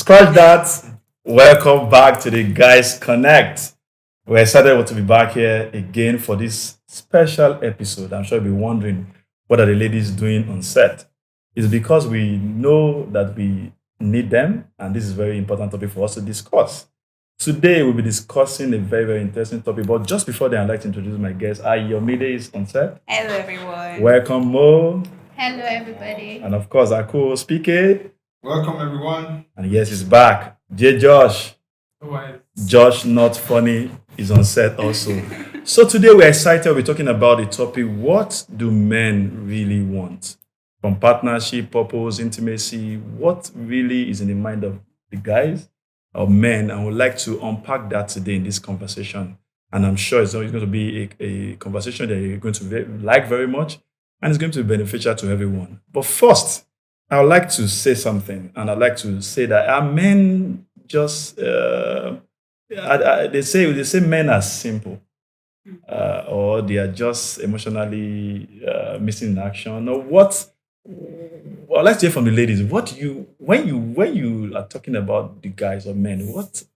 Scratch that. Welcome back to the Guys Connect. We're excited to be back here again for this special episode. I'm sure you'll be wondering what are the ladies doing on set. It's because we know that we need them, and this is a very important topic for us to discuss. Today, we'll be discussing a very, very interesting topic. But just before then, I'd like to introduce my guest. Ayomide is on set. Hello, everyone. Welcome, Mo. Hello, everybody. And of course, our co-host, PK. Welcome, everyone. And yes, he's back. J. Josh. Alright. Josh, not funny, is on set also. So today we're excited. We're talking about the topic, what do men really want? From partnership, purpose, intimacy, what really is in the mind of the guys or men? And we'd like to unpack that today in this conversation. And I'm sure it's always going to be a conversation that you're going to like very much, and it's going to be beneficial to everyone. But first, I would like to say something, and I'd like to say that our men just they say men are simple, or they are just emotionally missing in action, or what. Well, let's hear from the ladies. What do you when you are talking about the guys or men?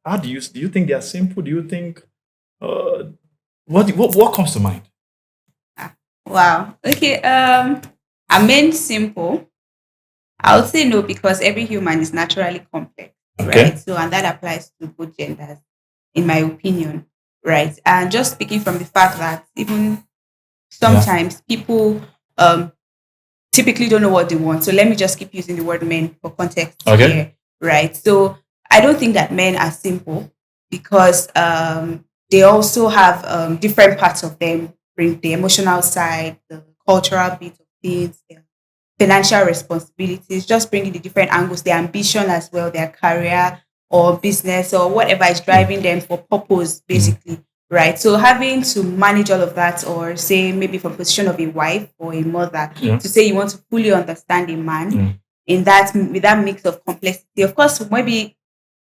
How do you think they are simple? Do you think what comes to mind? Wow. Okay. Are men simple? I would say no, because every human is naturally complex, Okay. right? So, and that applies to both genders, in my opinion, right? And just speaking from the fact that even sometimes people typically don't know what they want. So let me just keep using the word men for context Okay. here, right? So I don't think that men are simple, because they also have different parts of them, bring the emotional side, the cultural bit of things, their financial responsibilities, just bringing the different angles, their ambition as well, their career or business or whatever is driving them for purpose, basically, right? So having to manage all of that, or say maybe from position of a wife or a mother, Yeah. to say you want to fully understand a man Yeah. in that, with that mix of complexity. Of course, maybe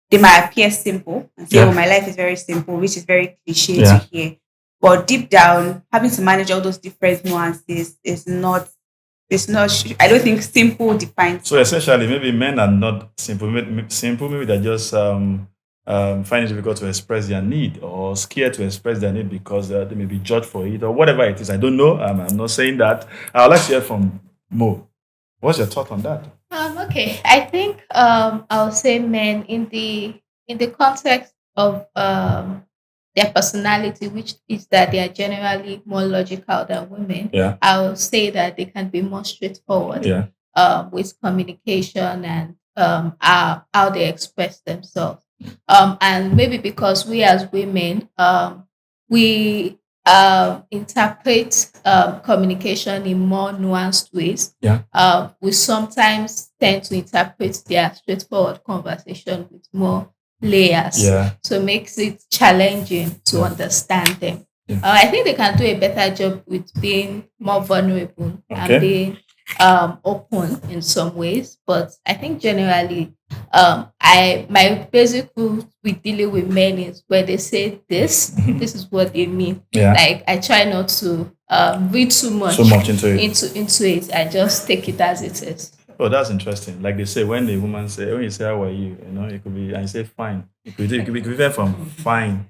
they might appear simple and say, Yeah. "Oh, my life is very simple," which is very cliche Yeah. to hear. But deep down, having to manage all those different nuances is not. It's not. I don't think simple defines. So essentially, maybe men are not simple. Maybe they're just find it difficult to express their need, or scared to express their need because they may be judged for it, or whatever it is. I don't know. I'm not saying that. I'd like to hear from Mo. What's your thought on that? Okay. I think I'll say men in the context of their personality, which is that they are generally more logical than women. Yeah. I will say that they can be more straightforward Yeah. with communication and how they express themselves. And maybe because we as women, we interpret communication in more nuanced ways. Yeah. We sometimes tend to interpret their straightforward conversation with more layers. Yeah. So makes it challenging to Yeah. understand them. Yeah. I think they can do a better job with being more vulnerable Okay. and being open in some ways. But I think generally, my basic rule with dealing with men is when they say this, this is what they mean. Yeah. Like I try not to read too much So much into it. into it. I just take it as it is. Oh, that's interesting. Like they say, when the woman say, when you say, "How are you?" It could be, and you say, "Fine." It could be even from fine.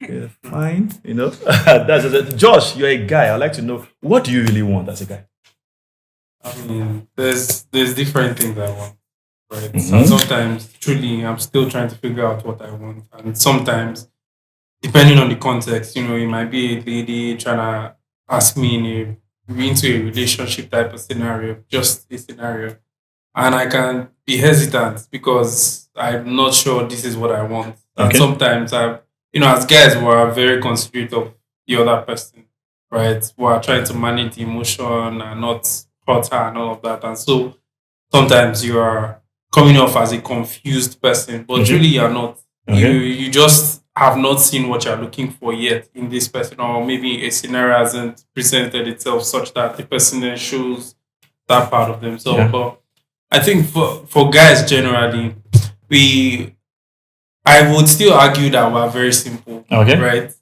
Yeah, fine. That's Josh. You're a guy. I'd like to know, what do you really want as a guy? I mean, there's different things I want, right? Mhm. And sometimes, truly, I'm still trying to figure out what I want. And sometimes, depending on the context, it might be a lady trying to ask me into a relationship type of scenario, just a scenario, and I can be hesitant because I'm not sure this is what I want. And Okay. sometimes as guys, we are very considerate of the other person, right? We are trying to manage the emotion and not hurt her and all of that. And so sometimes you are coming off as a confused person, but Mhm. really you're not. Okay. You just have not seen what you're looking for yet in this person, or maybe a scenario hasn't presented itself such that the person then shows that part of themselves. Yeah. But I think for guys generally, I would still argue that we're very simple, Okay. right?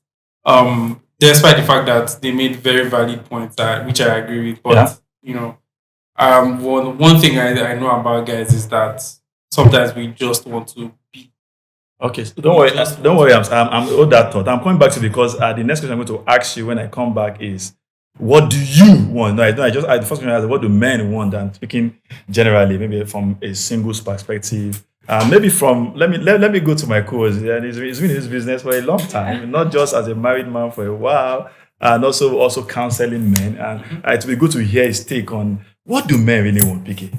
Despite the fact that they made very valid points, which I agree with. But Yeah. one thing I know about guys is that sometimes we just want to be. Okay, so don't worry. Don't worry. I'm all that thought. I'm coming back to because the next question I'm going to ask you when I come back is, what do you want? No, the first question I asked, what do men want? And speaking generally, maybe from a singles perspective, maybe from let me go to my co-host. Yeah, he's been in this business for a long time, not just as a married man for a while, and also counseling men. And it will be good to hear his take on what do men really want, PK.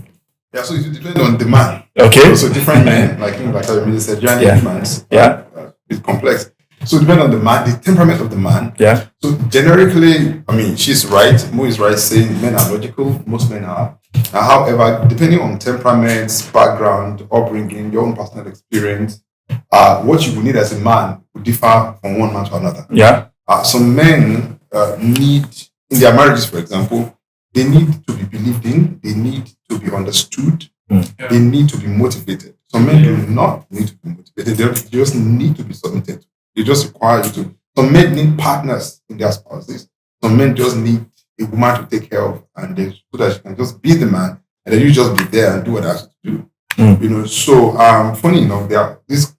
Yeah, so it depends on the man. Okay. So different men, like I really said, giant demands. Yeah. It's complex. So it depends on the man, the temperament of the man. Yeah. So generically, I mean, she's right. Mo is right saying men are logical. Most men are. However, depending on temperaments, background, upbringing, your own personal experience, what you will need as a man will differ from one man to another. Yeah. Some men need, in their marriages, for example, they need to be believed in. They need to be understood. They need to be motivated. Some men do not need to be motivated. They just need to be submitted. They just require you to. Some men need partners in their spouses. Some men just need a woman to take care of, and so that she can just be the man, and then you just be there and do what I have to do. You know. So, funny enough, there are these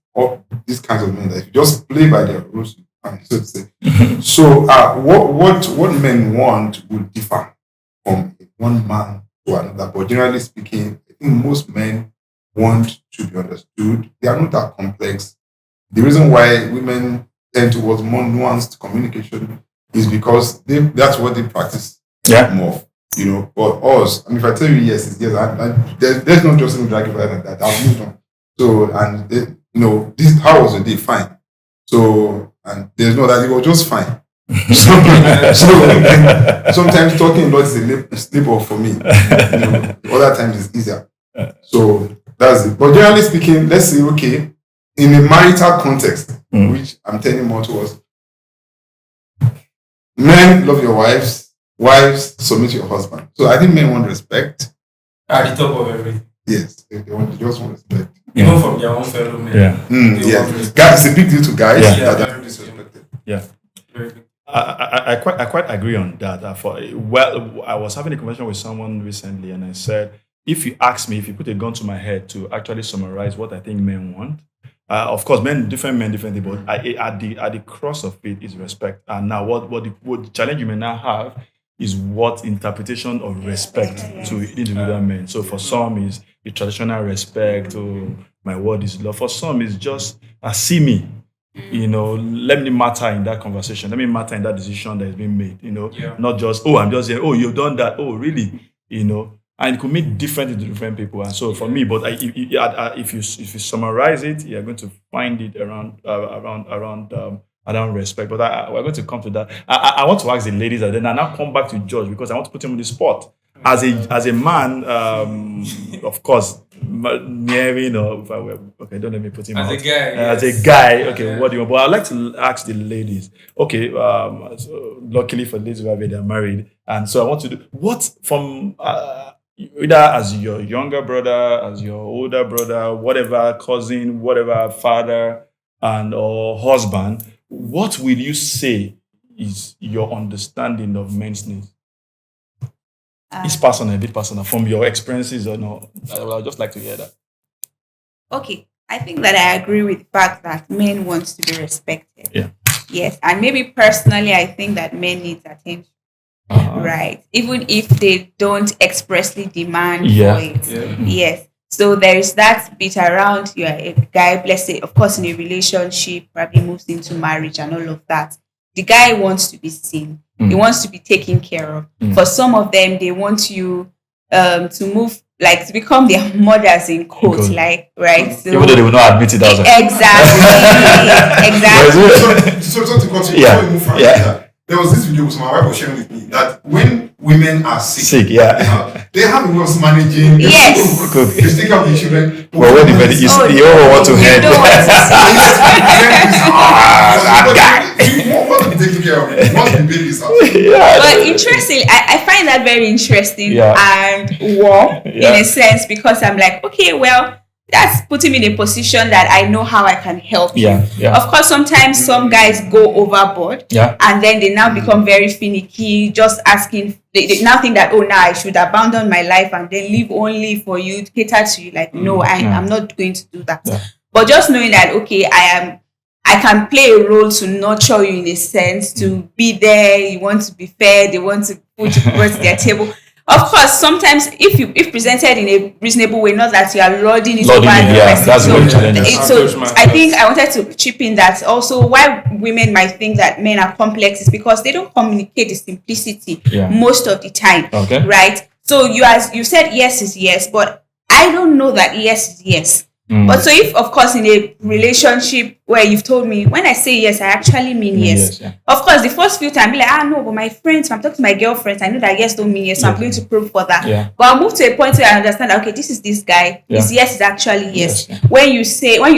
kinds of men that if you just play by their rules, so to say. So, what men want will differ from one man to another. But generally speaking, I think most men want to be understood. They are not that complex. The reason why women tend towards more nuanced communication is because that's what they practice more. You know, but us, I mean, if I tell you yes, it's yes. There's no just like that. I've moved on. So, and you know, how was the day? Fine. So, and there's no that it was just fine. So sometimes talking a lot is a slip off for me. You know, other times it's easier. So that's it. But generally speaking, let's say, okay, in a marital context, which I'm telling more towards, men love your wives submit to your husband. So I think men want respect. At the top of everything. Yes, they just want respect. Even from their own fellow men. Yeah. Guys, it's a big deal to guys that are disrespected. Yeah. I quite agree on that. I was having a conversation with someone recently, and I said, if you ask me, if you put a gun to my head to actually summarize what I think men want, of course, different men, but at the cross of it is respect. And now, what the challenge you may now have is what interpretation of respect to individual men. So for some is the traditional respect. Oh, my word is love. For some is just see me. You know, let me matter in that conversation. Let me matter in that decision that is being made. You know, not just I'm just saying, you've done that. Oh, really? You know, and it could mean different to different people. And so for me, but if you summarize it, you're going to find it around respect. But we're going to come to that. I want to ask the ladies, and then I now come back to George because I want to put him on the spot. As a man, of course, marrying or okay, don't let me put him as out. a guy. As a guy, okay, what do you want? But I'd like to ask the ladies. Okay, so luckily for ladies who are married, and so I want to do what from either as your younger brother, as your older brother, whatever cousin, whatever father, and or husband. What will you say is your understanding of men's needs? It's personal, a bit personal from your experiences or no. I would just like to hear that. Okay, I think that I agree with the fact that men want to be respected. Yeah. Yes, and maybe personally, I think that men need attention. Right, even if they don't expressly demand for it. Yes. So there is that bit around you're a guy, let's say, of course, in a relationship, probably moves into marriage and all of that. The guy wants to be seen. He wants to be taken care of. For some of them, they want you to move, like to become their mothers in quotes, like, right? So, even though they will not admit it outside. Exactly. So to continue, before we move from here, there was this video my wife was sharing with me that when women are sick, they have a way of managing. Yes. They take care of the children. But when you want to head. Want to be taken care of. You want to be babies out. But interestingly, I find that very interesting and warm in a sense because I'm like, okay, well, that's putting me in a position that I know how I can help you. Of course, sometimes some guys go overboard, and then they now become very finicky, just asking. They now think that, oh, now I should abandon my life and then live only for you, to cater to you. Like, no, I'm not going to do that. But just knowing that, okay, I can play a role to nurture you in a sense, to be there. You want to be fair. They want to put words to their table. Of course, sometimes if presented in a reasonable way, not that you are lording it over the person. That's so, very challenging. So I think I wanted to chip in that also why women might think that men are complex is because they don't communicate the simplicity most of the time. Okay. Right? So you said yes is yes, but I don't know that yes is yes. But so if, of course, in a relationship where you've told me, when I say yes, I actually mean yes. Of course, the first few times, be like, no, but my friends, when I'm talking to my girlfriends, I know that yes don't mean yes, so I'm going to prove for that. But I'll move to a point where I understand that, okay, this is this guy. His yes is actually yes. When you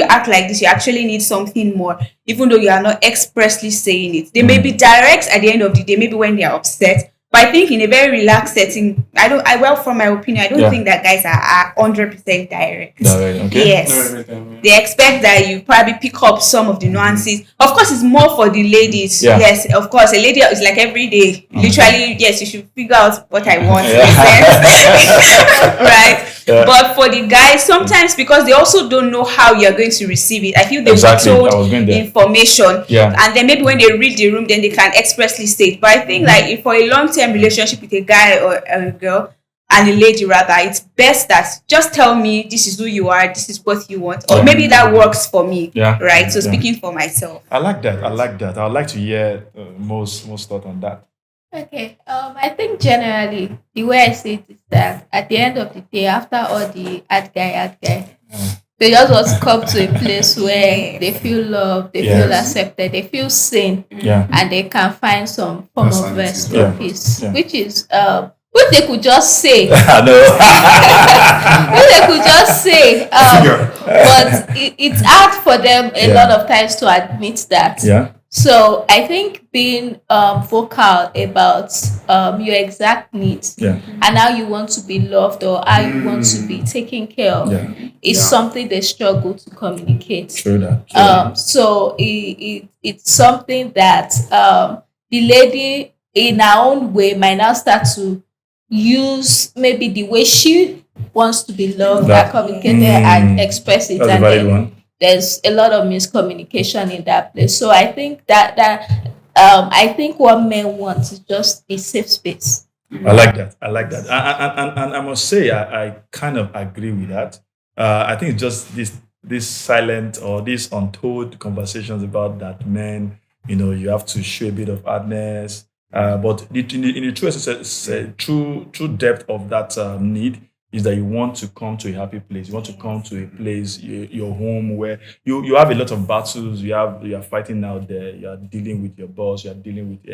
act like this, you actually need something more, even though you are not expressly saying it. They may be direct at the end of the day, maybe when they are upset. But I think in a very relaxed setting, from my opinion, I don't think that guys are 100% direct. Okay. Yes. They expect that you probably pick up some of the nuances. Of course, it's more for the ladies. Yes, of course. A lady is like every day. Literally, yes, you should figure out what I want. Right? But for the guys, sometimes because they also don't know how you're going to receive it, I feel they were told information. And then maybe when they read the room, then they can expressly say it. But I think like for a long-term relationship with a guy or a girl and a lady rather, it's best that just tell me this is who you are, this is what you want, or maybe that works for me. Right? So speaking for myself. I like that. I would like to hear most thought on that. Okay. I think generally the way I see it is that at the end of the day, after all the ad guy, they just want to come to a place where they feel loved, they feel accepted, they feel seen, and they can find some form of rest or peace, which is which they could just say. Which they could just say. But it's hard for them a lot of times to admit that. So I think being vocal about your exact needs and how you want to be loved or how you want to be taken care of is something they struggle to communicate. So it's something that the lady in her own way might now start to use maybe the way she wants to be loved and communicated and express it. That's a valid one. There's a lot of miscommunication in that place. So I think that I think what men want is just a safe space. I like that. And I must say, I kind of agree with that. I think it's just this silent or these untold conversations about that men, you have to show a bit of hardness. But in the true depth of that need is that you want to come to a happy place. You want to come to a place, your home, where you have a lot of battles. You are fighting out there. You are dealing with your boss. You are dealing with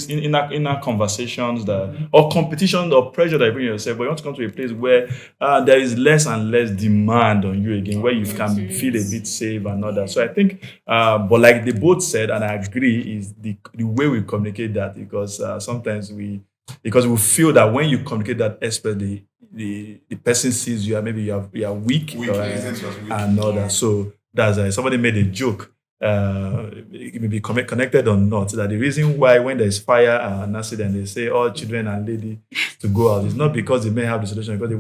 in our conversations or competition or pressure that you bring yourself. But you want to come to a place where there is less and less demand on you again, where you can feel a bit safe and all that. So I think, but like they both said, and I agree, is the way we communicate that, because sometimes we feel that when you communicate that expertly, the person sees you, maybe you are weak and all that. So that's somebody made a joke. It may be connected or not, that the reason why when there's fire and an accident, they say all children and ladies to go out, it's not because they may have the solution, because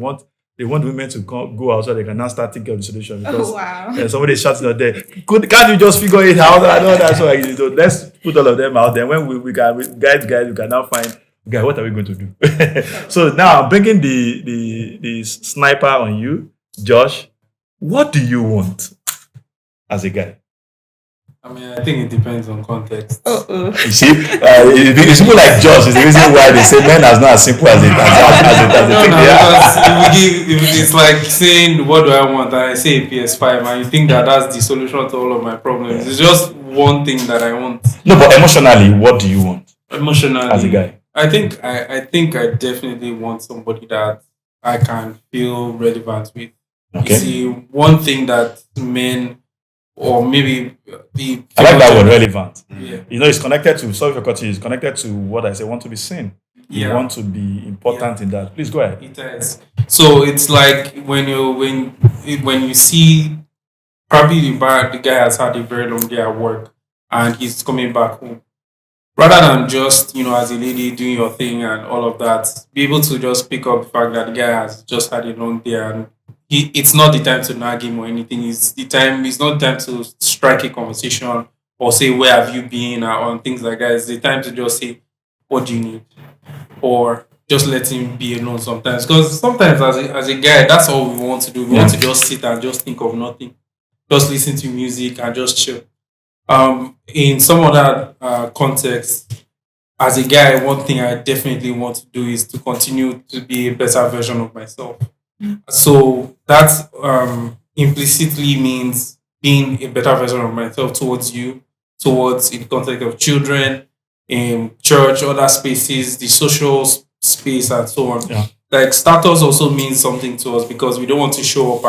they want women to go out so they can now start thinking of the solution. Because somebody is shouting out there, can't you just figure it out and all that? So let's put all of them out there. When we can guys, we can now find, okay, what are we going to do? So now I'm bringing the sniper on you, Josh. What do you want as a guy? I mean, I think it depends on context. You see, it's people like Josh is the reason why they say men are not as simple as it because it's like saying, what do I want? And I say a PS5, and you think that's the solution to all of my problems. It's just one thing that I want. No, but emotionally, what do you want? Emotionally, as a guy, I think I definitely want somebody that I can feel relevant with. Okay. You see, one thing that men, or maybe I like that word, relevant. Yeah. It's connected to, sorry for cutting, it's connected to what I say, want to be seen. You want to be important in that. Please go ahead. It is. So it's like when you see probably the guy has had a very long day at work and he's coming back home. Rather than just, as a lady doing your thing and all of that, be able to just pick up the fact that the guy has just had a long day and it's not the time to nag him or anything. It's not the time to strike a conversation or say, where have you been or things like that. It's the time to just say, what do you need? Or just let him be alone sometimes. Because sometimes as a guy, that's all we want to do. We want to just sit and just think of nothing. Just listen to music and just chill. In some other context, as a guy, one thing I definitely want to do is to continue to be a better version of myself. So that implicitly means being a better version of myself towards you, towards in the context of children, in church, other spaces, the social space, and so on. Yeah. Like status also means something to us because we don't want to show up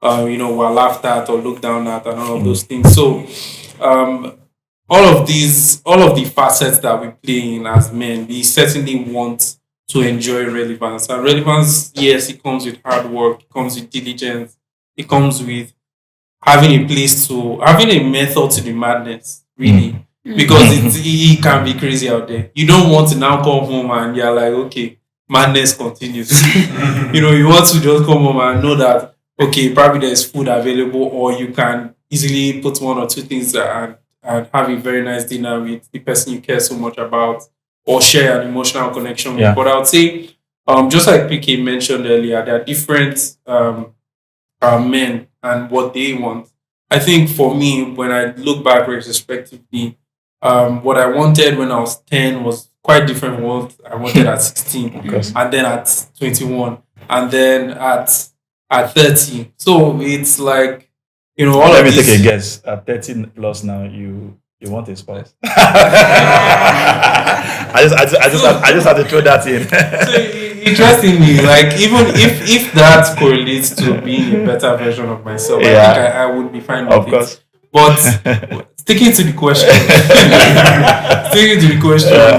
and we're laughed at or looked down at and all of those things. So all of the facets that we play in as men, we certainly want to enjoy relevance. And relevance, yes, it comes with hard work, it comes with diligence, it comes with having a method to the madness, really. Because it can be crazy out there. You don't want to now come home and you're like, okay, madness continues. You want to just come home and know that, okay, probably there's food available, or you can easily put one or two things and have a very nice dinner with the person you care so much about, or share an emotional connection with. But I would say, just like PK mentioned earlier, there are different men and what they want. I think for me, when I look back retrospectively, what I wanted when I was 10 was quite different from what I wanted at 16, and then at 21, and then at 30. So it's like, all Let of me this. take a guess. At 13 plus now, you want a spouse. I just had to throw that in. So interestingly, like even if that correlates to being a better version of myself, I think I would be fine with of course. it. But sticking to the question,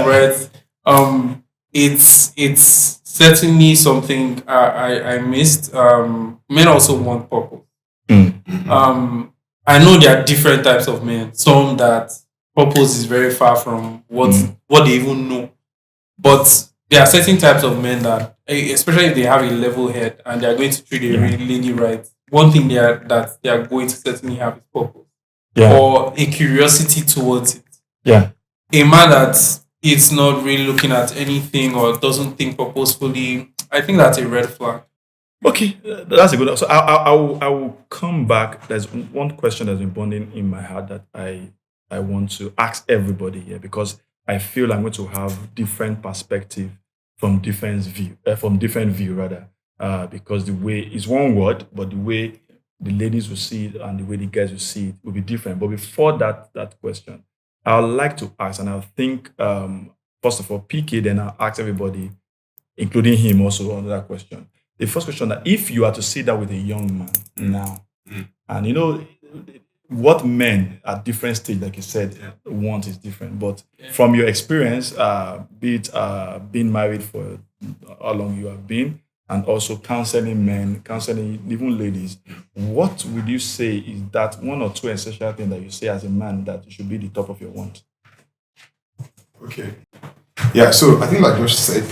right? It's certainly something I missed. Men also want purpose. I know there are different types of men. Some that purpose is very far from what they even know. But there are certain types of men that, especially if they have a level head and they are going to treat a lady right, one thing that they are going to certainly have is purpose. Or a curiosity towards it. Yeah. A man that it's not really looking at anything or doesn't think purposefully, I think that's a red flag. Okay, that's a good one. So I will come back. There's one question that's been burning in my heart that I want to ask everybody here, because I feel I'm going to have different perspective from different view because the way it's one word, but the way the ladies will see it and the way the guys will see it will be different. But before that question, I would like to ask, and I think first of all, PK, then I'll ask everybody, including him, also on that question. The first question, that if you are to sit down with a young man now, and what men at different stage, like you said, want is different. But from your experience, be it being married for how long you have been, and also counseling men, counseling even ladies, what would you say is that one or two essential things that you say as a man that should be the top of your want? Okay. Yeah, so I think like Josh said,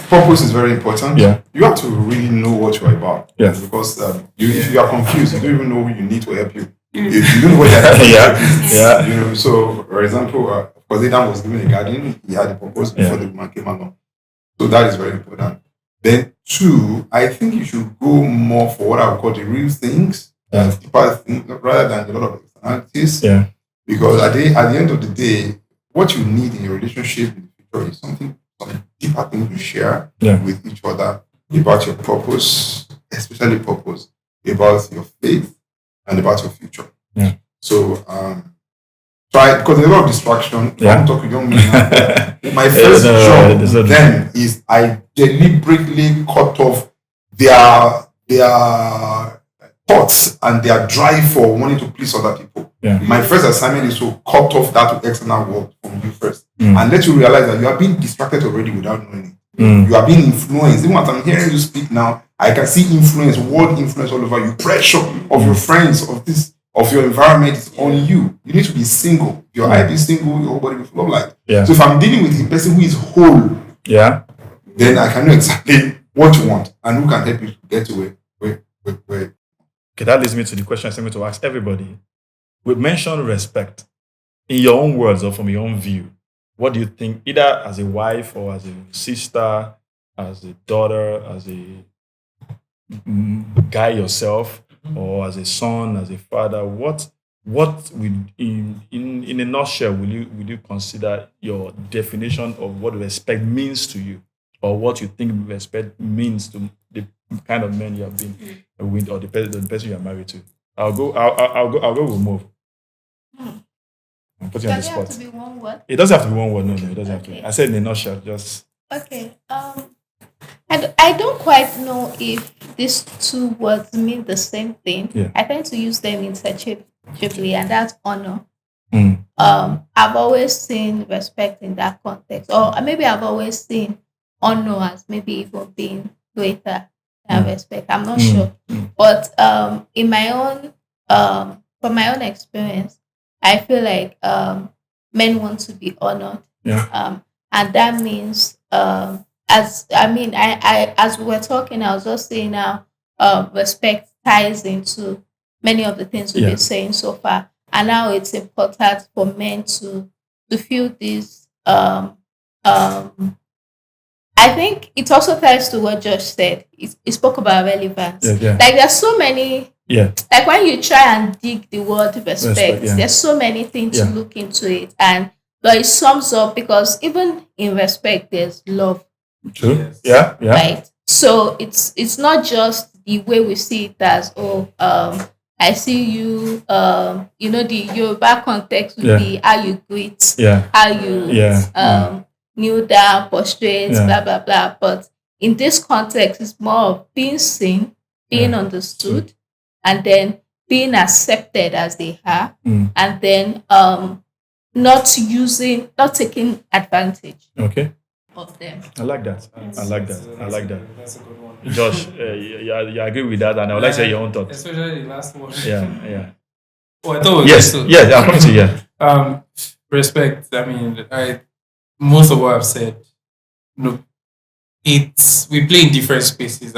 purpose is very important. Yeah. You have to really know what you're about. Yeah. Because if you are confused, you don't even know who you need to help you. If you don't know what you're helping Yeah. So for example, because Adam was given a garden, he had a purpose before the woman came along. So that is very important. Then two, I think you should go more for what I would call the real things, deeper things, rather than a lot of externalities. Yeah. Because at the end of the day, what you need in your relationship in the future is some deeper thing to share with each other about your purpose, especially purpose, about your faith and about your future. Yeah. So try, because there's a lot of distraction. Yeah. I talk to young men now. My first job then is I deliberately cut off their thoughts and their drive for wanting to please other people. Yeah. My first assignment is to cut off that external world from you first and let you realize that you are being distracted already without knowing Mm. You are being influenced. Even what I'm hearing you speak now, I can see influence, world influence all over you. Pressure of your friends, of your environment is on you. You need to be single. Your eye is single, your whole body will flow like. Yeah. So if I'm dealing with a person who is whole, Yeah. then I can know exactly what you want and who can help you to get to where. Okay, that leads me to the question I'm going to ask everybody. We mentioned respect. In your own words or from your own view, what do you think, either as a wife or as a sister, as a daughter, as a guy yourself, or as a son, as a father, what will in a nutshell will you consider your definition of what respect means to you, or what you think respect means to the kind of men you have been with, or the person you are married to? I'll go with move. I'm putting on the Does it have spot. to be one word? It doesn't have to be one word. No, it doesn't have to. Okay. I said in a nutshell, just Okay. I don't quite know if these two words mean the same thing. Yeah. I tend to use them interchangeably, and that's honor. Mm. I've always seen respect in that context, or maybe I've always seen honor as maybe even being greater than respect. I'm not sure, but in my own from my own experience, I feel like men want to be honored, Yeah. and that means as we were talking, I was just saying now, respect ties into many of the things we've been saying so far, and now it's important for men to feel this. I think it also ties to what Josh said. He spoke about relevance. Yeah. Like there's so many. Yeah. Like when you try and dig the word respect, yeah. there's so many things to Yeah. look into it, and but it sums up because even in respect, there's love. True. Yes. Yeah. Right. So it's not just the way we see it as I see you the Yoruba context would be how you greet, how you kneel down, prostrate, blah blah blah. But in this context, it's more of being seen, being understood, and then being accepted as they are, and then not taking advantage. Okay. Of them. I like that. I like that. That's a good one. Josh, you agree with that, and I would like to hear your own thoughts. Especially the last one. Yeah. Oh, I thought Yes. I'm coming to you. Respect. I mean, most of what I've said, we play in different spaces.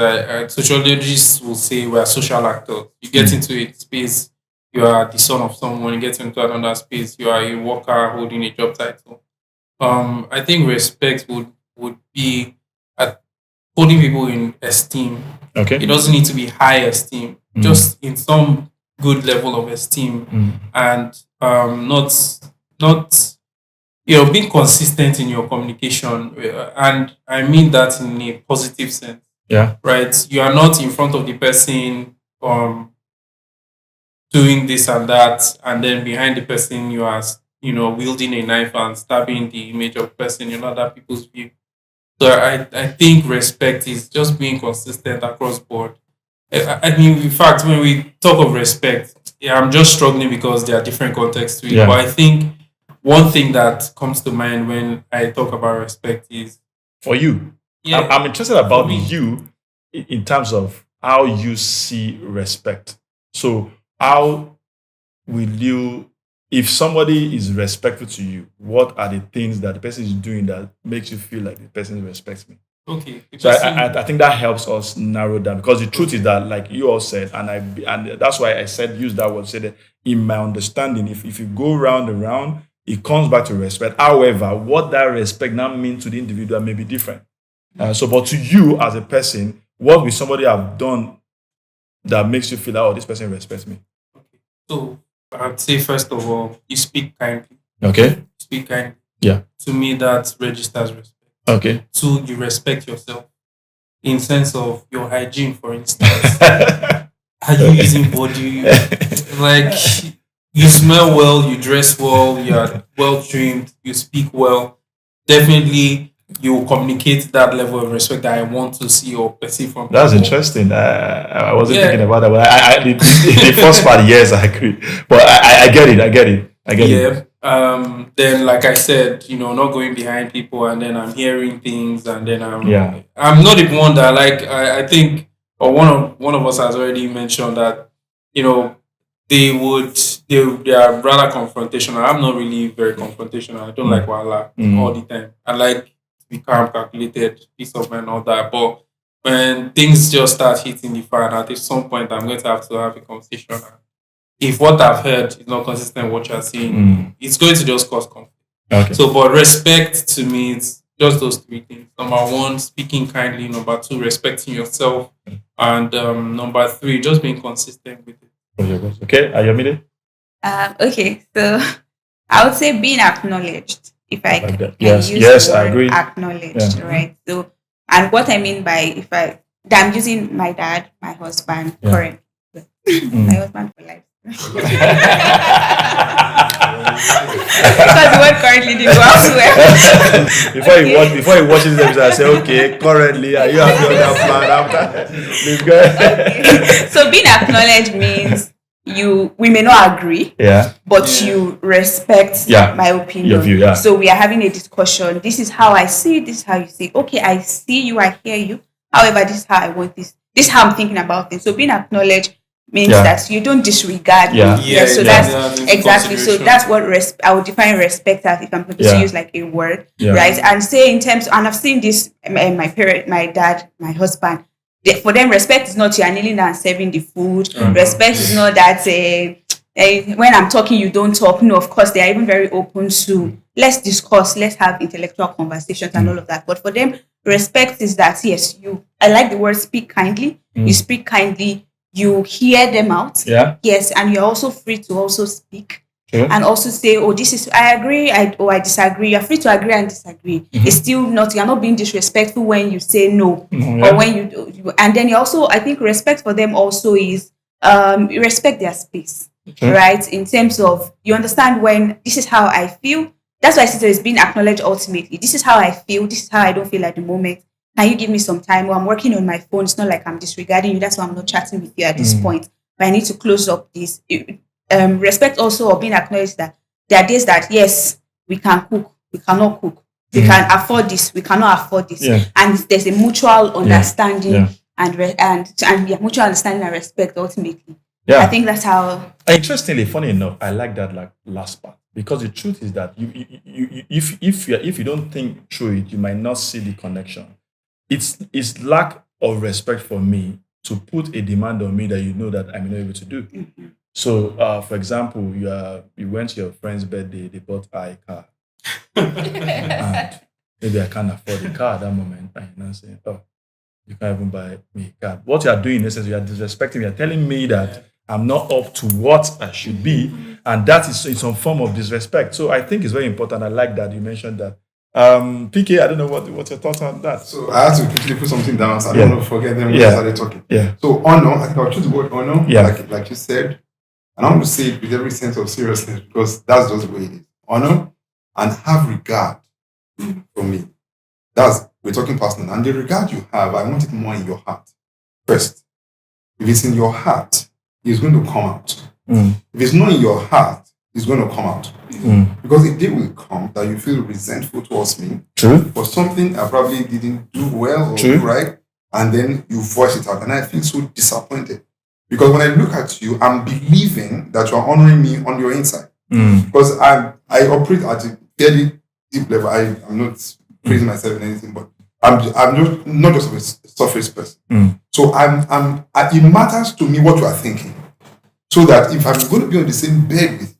Sociologists will say we are social actors. You get into a space, you are the son of someone. You get into another space, you are a worker holding a job title. I think respect would be holding people in esteem. Okay. It doesn't need to be high esteem, just in some good level of esteem, and not being consistent in your communication, and I mean that in a positive sense. Yeah. Right. You are not in front of the person doing this and that, and then behind the person you are wielding a knife and stabbing the image of the person in other people's view. So I think respect is just being consistent across board. I mean, in fact, when we talk of respect, I'm just struggling because there are different contexts to it. Yeah. But I think one thing that comes to mind when I talk about respect is for you. Yeah, I'm interested about me. you in terms of how you see respect. So how will you, if somebody is respectful to you, what are the things that the person is doing that makes you feel like the person respects me? Okay. So I think that helps us narrow down, because the truth is that, like you all said, and that's why I said use that word. Say that in my understanding, if you go round and round, it comes back to respect. However, what that respect now means to the individual may be different. But to you as a person, what will somebody have done that makes you feel like, oh, this person respects me? Okay. So I'd say first of all, you speak kindly. Okay. Speak kindly. Yeah. To me, that registers respect. Okay. Two, you respect yourself in sense of your hygiene, for instance. Are you using body? Like, you smell well, you dress well, you are well trimmed, you speak well. Definitely, you will communicate that level of respect that I want to see or perceive from That's people. interesting. I wasn't thinking about that, but the first part, yes, I agree. But I get it. then like I said, not going behind people, and then I'm hearing things, and then Yeah. I'm not the one that, like, I think, or one of us has already mentioned that, you know they would they are rather confrontational. I'm not really very confrontational. I don't like wala all the time. I like to be calm, calculated, peace of mind, all that. But when things just start hitting the fan, at some point I'm going to have a conversation. If what I've heard is not consistent with what you're saying, it's going to just cause conflict. Okay. So, but respect to me, it's just those three things. Number one, speaking kindly. Number two, respecting yourself. And number three, just being consistent with it. Okay, Ayomide? Okay, so I would say being acknowledged. If I Like can that. Yes, use yes, the I word agree. acknowledged, Yeah. right? So, and what I mean by that I'm using my dad, my husband, Yeah. current, my husband for life. Because the word currently didn't go out well. Before he watches this episode, I say, okay, currently, are you happy on that plan after? Please go ahead. Okay. So being acknowledged means we may not agree, but you respect my opinion. Your view, yeah. So we are having a discussion. This is how I see it, this is how you see it. Okay, I see you, I hear you. However, this is how I want this. This is how I'm thinking about things. So being acknowledged means that you don't disregard me. So that's exactly. So that's what I would define respect as, if I'm going to use like a word, right? And say in terms, and I've seen this, my parent, my dad, my husband. For them, respect is not you're kneeling down and serving the food. Respect is not that when I'm talking, you don't talk. No, of course, they are even very open to let's discuss, let's have intellectual conversations and all of that. But for them, respect is that, yes, I like the word speak kindly. You speak kindly, you hear them out. Yes, and you're also free to also speak. And also say, this is, I agree, I disagree. You're free to agree and disagree. It's still not, you're not being disrespectful when you say no. Or when you do. And then you also, I think respect for them also is, you respect their space, right? In terms of, you understand when this is how I feel. That's why I say it's being acknowledged ultimately. This is how I feel. This is how I don't feel at the moment. Can you give me some time? Or I'm working on my phone. It's not like I'm disregarding you. That's why I'm not chatting with you at this point. But I need to close up this. Respect also, or being acknowledged that there are days that, yes, we can cook, we cannot cook. We can afford this, we cannot afford this. And there's a mutual understanding and mutual understanding and respect ultimately. I think that's how. Interestingly, funny enough, I like that last part, because the truth is that if you don't think through it, you might not see the connection. It's lack of respect for me to put a demand on me that you know that I'm not able to do. So, for example, you went to your friend's birthday, they bought a car. And maybe I can't afford the car at that moment. And you're not saying, you can't even buy me a car. What you are doing, in essence, you are disrespecting me. You are telling me that I'm not up to what I should be. And that is in some form of disrespect. So I think it's very important. I like that you mentioned that. PK, I don't know what's your thoughts on that. So I have to quickly put something down so I don't want to forget them when I started talking. So honor, I think I'll choose the word honor, like you said. And I want to say it with every sense of seriousness, because that's just the way it is. Honor and have regard for me. We're talking personal. And the regard you have, I want it more in your heart. First, if it's in your heart, it's going to come out. If it's not in your heart, it's going to come out. Because a day will come that you feel resentful towards me for something I probably didn't do well or do right, and then you voice it out. And I feel so disappointed. Because when I look at you, I'm believing that you are honoring me on your inside. Because I operate at a very deep level. I'm not praising myself in anything, but I'm just not just a surface person. So it matters to me what you are thinking. So that if I'm going to be on the same bed with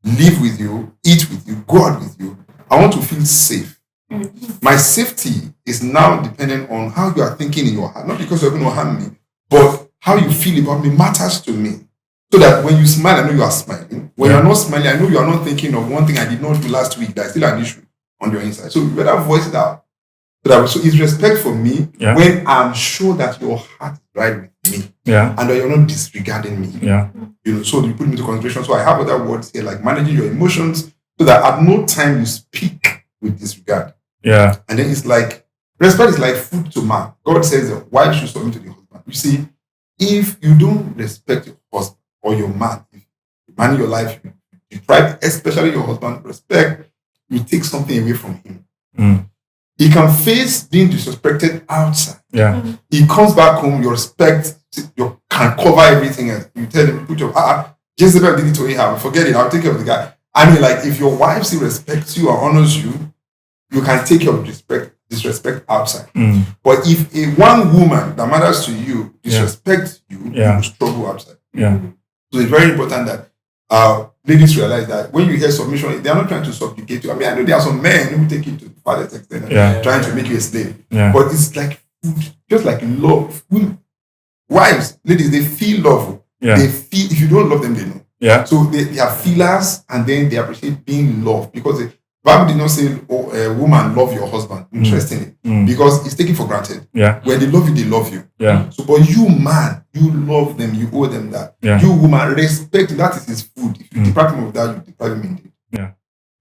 you, live with you, eat with you, go out with you, I want to feel safe. My safety is now dependent on how you are thinking in your heart. Not because you're going to harm me, but how you feel about me matters to me. So that when you smile, I know you are smiling. When you're not smiling, I know you are not thinking of one thing I did not do last week that's still an issue on your inside. So you better voice it out. So it's respect for me when I'm sure that your heart is right with me. And that you're not disregarding me. So you put me into consideration. So I have other words here, like managing your emotions, so that at no time you speak with disregard. And then it's like, respect is like food to man. God says the wife should submit to the husband. You see, if you don't respect your husband or your man, if you man your life, you deprive, especially your husband, respect, you take something away from him. Mm. He can face being disrespected outside. Yeah. He comes back home, your respect, you can cover everything else. You tell him, put your Jezebel did it to Ahab, forget it, I'll take care of the guy. I mean, like, if your wife still respects you or honors you, you can take your disrespect outside. Mm. But if a one woman that matters to you disrespects you, you will struggle outside. Yeah. So it's very important that ladies realize that when you hear submission, they are not trying to subjugate you. I mean, I know there are some men who take it to the farthest extent, trying to make you a slave. Yeah. But it's like food, just like love. Wives, ladies, they feel love. Yeah. They feel, if you don't love them, they know. Yeah. So they are feelers, and then they appreciate being loved, because the Bible did not say, woman, love your husband. Interestingly. Because it's taken for granted. Yeah. When they love you, they love you. Yeah. So, but you, man, you love them, you owe them that. Yeah. You, woman, respect, that is his food. If you deprive him of that, you deprive him indeed. Yeah.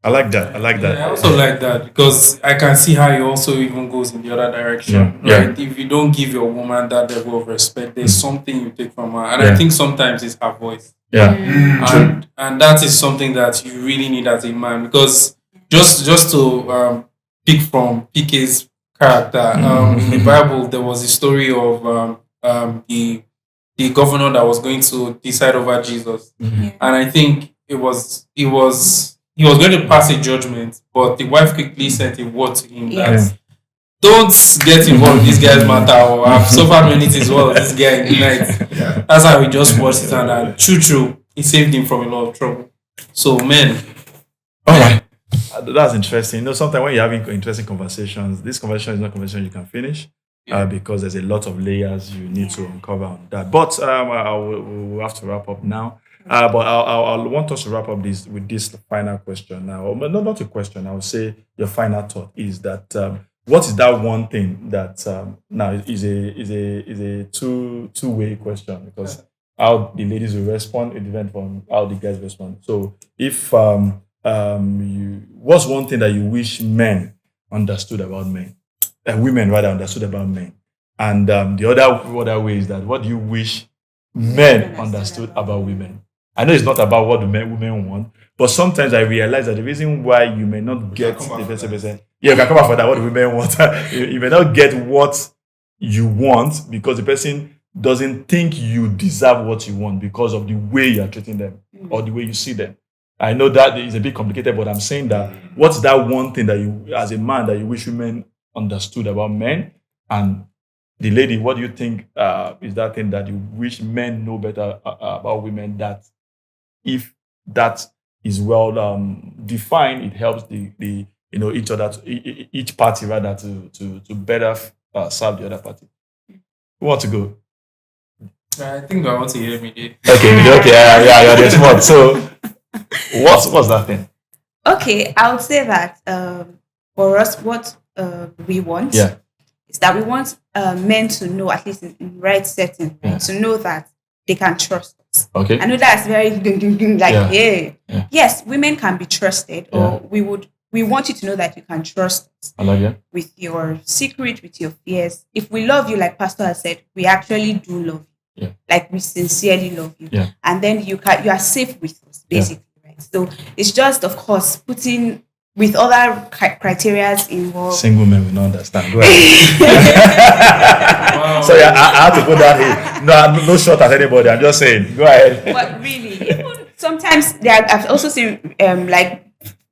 I like that. I also like that, because I can see how it also even goes in the other direction. Yeah. Right? If you don't give your woman that level of respect, there's something you take from her. And I think sometimes it's her voice. Yeah. And that is something that you really need as a man, because just to pick from PK's character, in the Bible there was a story of the governor that was going to decide over Jesus, and I think he was going to pass a judgment, but the wife quickly sent a word to him that don't get involved in this guy's matter, or I've suffered many things well this guy in the night. That's how we just watched it, and true, he saved him from a lot of trouble. So, men. All right. That's interesting. You know, sometimes when you're having interesting conversations, this conversation is not a conversation you can finish because there's a lot of layers you need to uncover on that. But we'll have to wrap up now. But I want us to wrap up this with this final question now. Or not a question. I would say your final thought is that what is that one thing that now is a two-way question, because how the ladies will respond, it depends on how the guys respond. So if what's one thing that you wish men understood about men, women rather understood about men, and the other way is that what do you wish men understood about women? I know it's not about what women want, but sometimes I realize that the reason why you may not get the person, you can come up for that, what the women want. You may not get what you want because the person doesn't think you deserve what you want because of the way you are treating them or the way you see them. I know that is a bit complicated, but I'm saying that what's that one thing that you, as a man, that you wish women understood about men? And the lady, what do you think is that thing that you wish men know better about women, that if that is well defined, it helps the each other, each party rather to better serve the other party? Who wants to go? I think I want to hear me. Okay, yeah, you're smart. So what's that thing? Okay, I would say that for us, what we want is that we want men to know, at least in right setting, to know that they can trust us. Okay. I know that's very yes, women can be trusted, or we want you to know that you can trust us. I like it. With your secret, with your fears. If we love you, like Pastor has said, we actually do love you. Yeah. Like we sincerely love you. Yeah. And then you are safe with us, basically. Right? So it's just, of course, putting with other criteria involved. Single men will not understand. Go ahead. Wow. Sorry, I have to put that in. No shot at anybody. I'm just saying. Go ahead. But really, even sometimes I've also seen like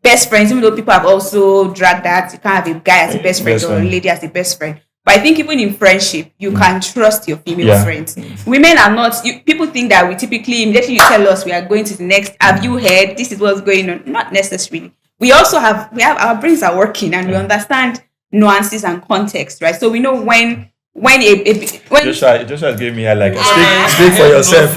best friends, even though people have also dragged that you can't have a guy as a best friend or a lady as a best friend. But I think even in friendship, you can trust your female friends. Women are not. People think that we typically immediately you tell us we are going to the next. Have you heard? This is what's going on. Not necessarily. We also have our brains are working and we understand nuances and context, right? So we know when Joshua gave me a speak for yourself.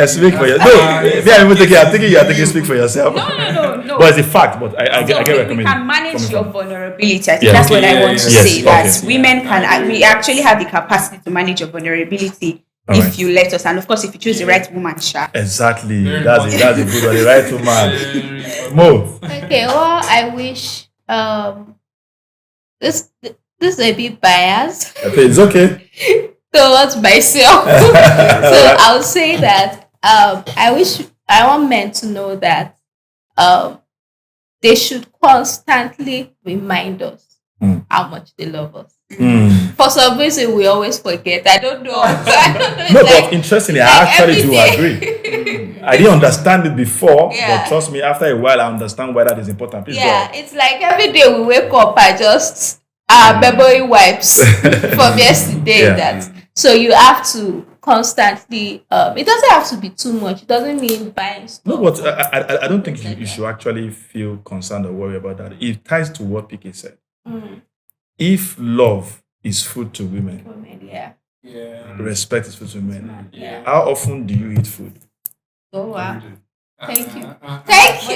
Speak for yourself. I'm thinking you are thinking speak for yourself. No. But it's a fact. But I get recommended. We can manage your vulnerability. I think that's what I want to say. That women can. We actually have the capacity to manage your vulnerability if you let us, and of course, if you choose the right woman, Exactly. That's a good one. The right woman. Mo. Okay. Well, I wish this is a bit biased. Okay, it's okay. Towards myself. So I'll say that I want men to know that they should constantly remind us how much they love us. For some reason, we always forget. I don't know. I don't know. No, but interestingly, I actually do agree. I didn't understand it before, but trust me, after a while, I understand why that is important. Please go on. It's like every day we wake up, I just memory wipes from yesterday. So you have to constantly. It doesn't have to be too much. It doesn't mean buying stuff. No, but I don't think you should actually feel concerned or worry about that. It ties to what PK said. If love is food to women, respect is food to men. How often do you eat food? Oh wow! Thank you. Thank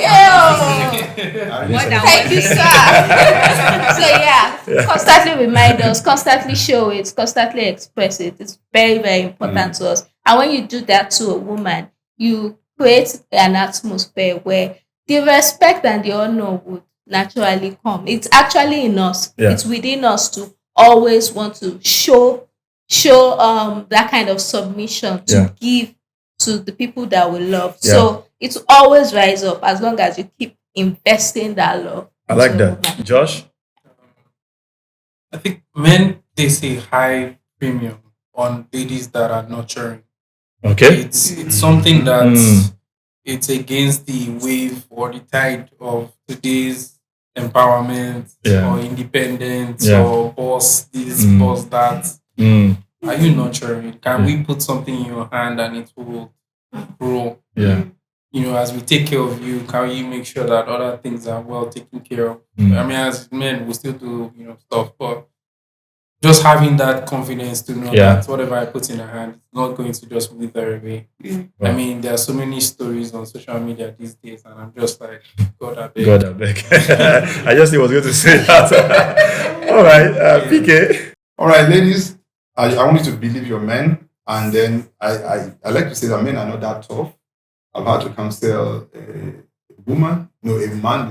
you, sir. So constantly remind us, constantly show it, constantly express it. It's very, very important to us. And when you do that to a woman, you create an atmosphere where the respect and the honor would naturally come. It's actually in us. It's within us to always want to show that kind of submission to give to the people that we love. So it will always rise up as long as you keep investing that love. I like that. Woman. Josh? I think men, they say high premium on ladies that are nurturing. Okay. It's something that it's against the wave or the tide of today's empowerment or independence or boss this, boss that. Are you nurturing? Can we put something in your hand and it will grow? As we take care of you, can you make sure that other things are well taken care of? I mean, as men, we still do, stuff, but just having that confidence to know that whatever I put in a hand, it's not going to just wither away. I mean, there are so many stories on social media these days, and I'm just like, God, I beg. I just was going to say that. All right, PK. All right, ladies, I want you to believe your men, and then I like to say that men are not that tough. I've had to counsel a man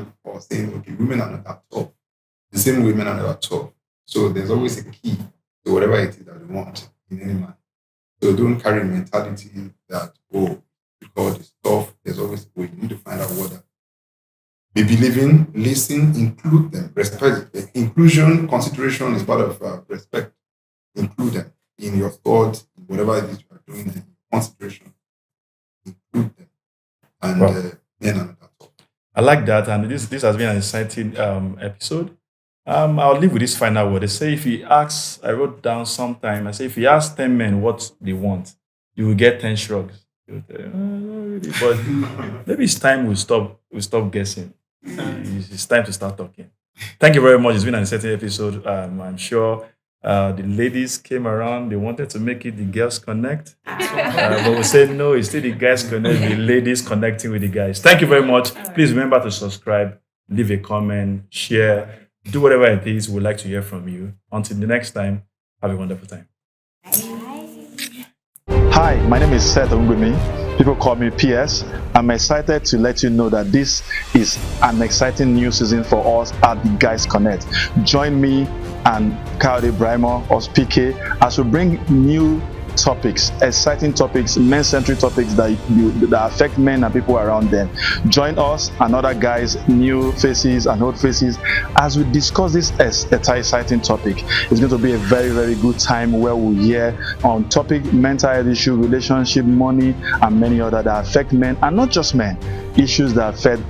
before saying, okay, women are not that tough. The same women are not that tough. So there's always a key to whatever it is that you want in any man. So don't carry a mentality that, because it's tough, there's always a way. You need to find out what that. Be believing, listen, include them. Respect. Inclusion, consideration is part of respect. Include them in your thoughts, whatever it is you are doing, in consideration. Include them. And men are not that tough. I like that, and this has been an exciting episode. I'll leave with this final word. They say I wrote down sometime, I say if you ask 10 men what they want, you will get 10 shrugs. Really. But maybe it's time we stop guessing. It's time to start talking. Thank you very much. It's been an exciting episode. I'm sure the ladies came around. They wanted to make it the girls connect. But we said no, it's still the guys connect, the ladies connecting with the guys. Thank you very much. Please remember to subscribe, leave a comment, share. Do whatever it is. We'd like to hear from you. Until the next time, have a wonderful time. Hi, my name is Seth Ongwemi. People call me PS. I'm excited to let you know that this is an exciting new season for us at the Guys Connect. Join me and Kyle Brimo, us PK, as we bring new topics, exciting topics, men-centric topics that affect men and people around them. Join us and other guys, new faces and old faces, as we discuss this exciting topic. It's going to be a very, very good time where we'll hear on topic mental health issue, relationship, money, and many other that affect men, and not just men, issues that affect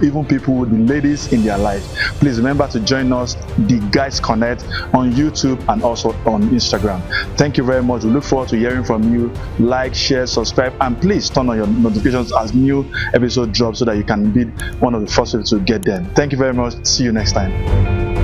even people with the ladies in their life. Please remember to join us, the Guys Connect, on YouTube and also on Instagram. Thank you very much. We look forward to hearing from you. Like, share, subscribe, and please turn on your notifications as new episode drops so that you can be one of the first people to get them. Thank you very much. See you next time.